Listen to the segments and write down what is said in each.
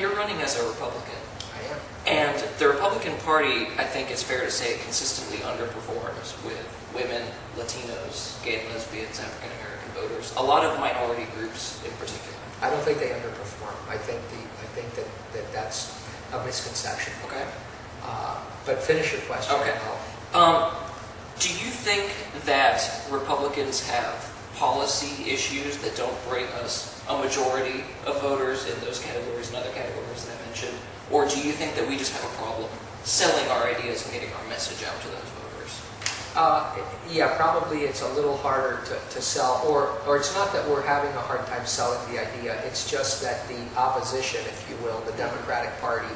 you're running as a Republican. I am. And the Republican Party, I think it's fair to say, consistently underperforms with women, Latinos, gay and lesbians, African-American voters, a lot of minority groups in particular. I don't think they underperform. I think that's a misconception. Okay. But finish your question. Okay. Do you think that Republicans have policy issues that don't bring us a majority of voters in those categories and other categories that I mentioned? Or do you think that we just have a problem selling our ideas and getting our message out to those voters? Yeah, probably it's a little harder to sell, or it's not that we're having a hard time selling the idea, it's just that the opposition, if you will, the Democratic Party,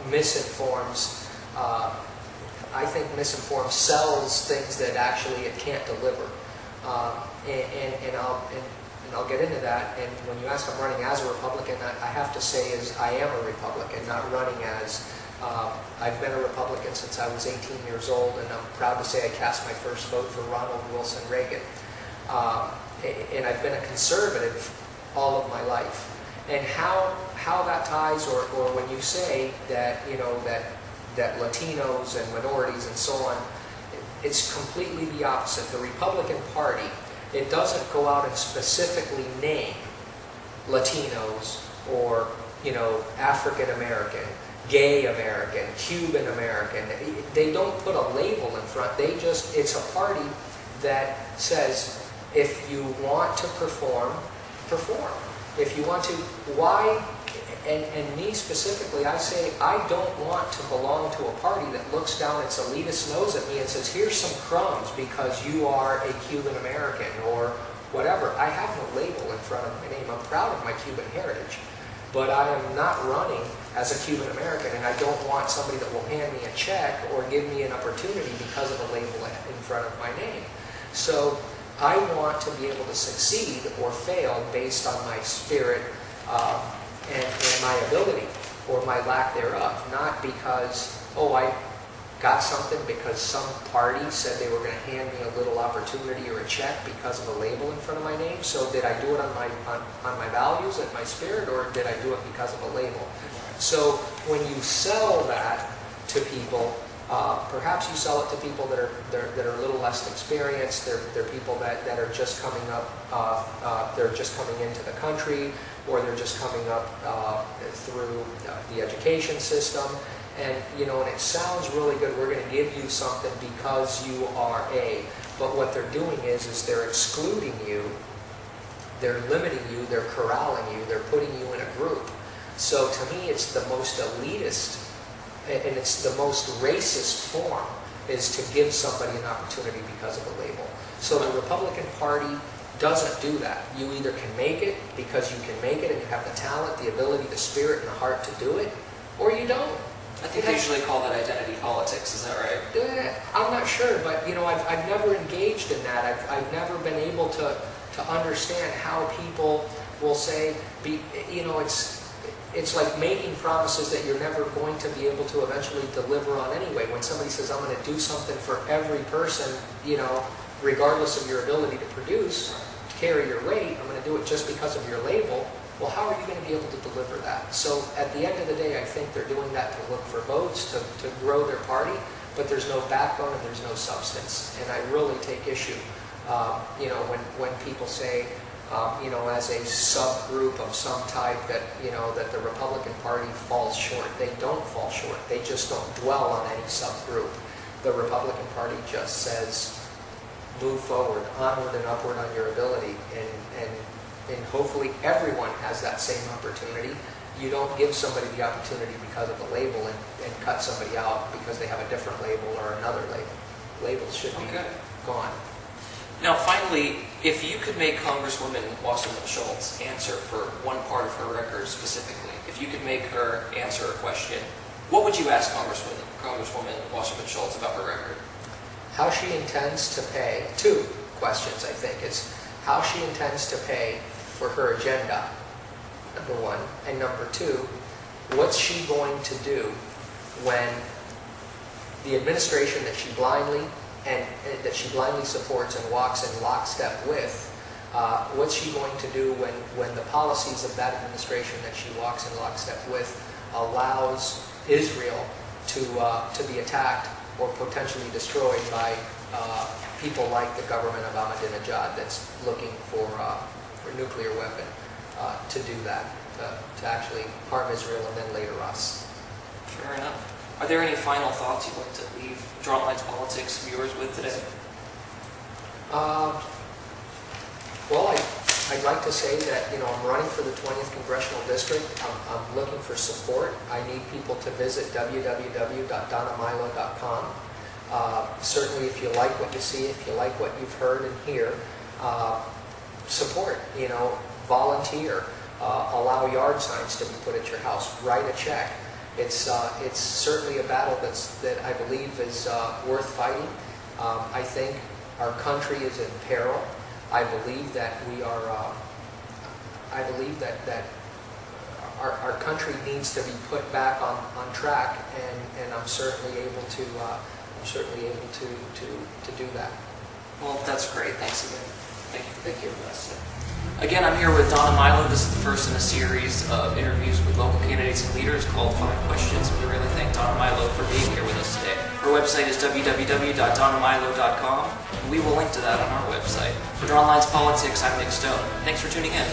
misinforms, I think misinforms, sells things that actually it can't deliver. And I'll get into that. And when you ask if I'm running as a Republican, I have to say is I am a Republican, not running as. I've been a Republican since I was 18 years old, and I'm proud to say I cast my first vote for Ronald Wilson Reagan. And I've been a conservative all of my life. And how that ties, or when you say that, you know, that Latinos and minorities and so on, it's completely the opposite. The Republican Party, it doesn't go out and specifically name Latinos or, you know, African American, gay American, Cuban American. They don't put a label in front. They just, it's a party that says, if you want to perform, perform. If you want to, why? And me specifically, I say I don't want to belong to a party that looks down its elitist nose at me and says, here's some crumbs because you are a Cuban American or whatever. I have no label in front of my name. I'm proud of my Cuban heritage. But I am not running as a Cuban American, and I don't want somebody that will hand me a check or give me an opportunity because of a label in front of my name. So I want to be able to succeed or fail based on my spirit and my ability or my lack thereof, not because, oh, I got something because some party said they were going to hand me a little opportunity or a check because of a label in front of my name. So did I do it on my values and my spirit, or did I do it because of a label? So when you sell that to people, perhaps you sell it to people that are a little less experienced. They're people that are just coming up. They're just coming into the country, or they're just coming up through the education system. And, you know, and it sounds really good. We're going to give you something because you are a. But what they're doing is they're excluding you. They're limiting you. They're corralling you. They're putting you in a group. So to me, it's the most elitist, and it's the most racist form, is to give somebody an opportunity because of a label. So the Republican Party doesn't do that. You either can make it because you can make it and you have the talent, the ability, the spirit, and the heart to do it, or you don't. I think they usually call that identity politics, is that right? I'm not sure, but you know, I've never engaged in that. I've never been able to understand how people will say, you know, it's like making promises that you're never going to be able to eventually deliver on anyway. When somebody says, I'm going to do something for every person, you know, regardless of your ability to produce, to carry your weight, I'm going to do it just because of your label. Well, how are you going to be able to deliver that? So at the end of the day, I think they're doing that to look for votes, to grow their party, but there's no backbone and there's no substance. And I really take issue, you know, when people say, you know, as a subgroup of some type that, you know, that the Republican Party falls short. They don't fall short. They just don't dwell on any subgroup. The Republican Party just says, move forward, onward and upward on your ability, and hopefully everyone has that same opportunity. You don't give somebody the opportunity because of a label and cut somebody out because they have a different label or another label. Labels should be gone. Now, finally, if you could make Congresswoman Wasserman Schultz answer for one part of her record specifically, if you could make her answer a question, what would you ask Congresswoman Wasserman Schultz about her record? How she intends to pay, two questions I think, is how she intends to pay for her agenda, number one, and number two, what's she going to do when the administration that she blindly supports and walks in lockstep with What's she going to do when the policies of that administration that she walks in lockstep with allows Israel to be attacked or potentially destroyed by people like the government of Ahmadinejad that's looking for a nuclear weapon to do that, to actually harm Israel and then later us. Fair enough. Are there any final thoughts you'd like to leave Drawnlines Politics viewers with today? Well, I'd like to say that, I'm running for the 20th Congressional District. I'm looking for support. I need people to visit www.donnamilo.com. Certainly, if you like what you see, if you like what you've heard and hear, support, volunteer, allow yard signs to be put at your house, write a check. It's certainly a battle that I believe is worth fighting. I think our country is in peril. I believe that we are. I believe that our country needs to be put back on track, and I'm certainly able to. To do that. Well, that's great. Thanks again. Thank you for us. Again, I'm here with Donna Milo. This is the first in a series of interviews with local candidates and leaders called 5 Questions. We really thank Donna Milo for being here with us today. Her website is www.donnamilo.com, and we will link to that on our website. For Drawnlines Politics, I'm Nick Stone. Thanks for tuning in.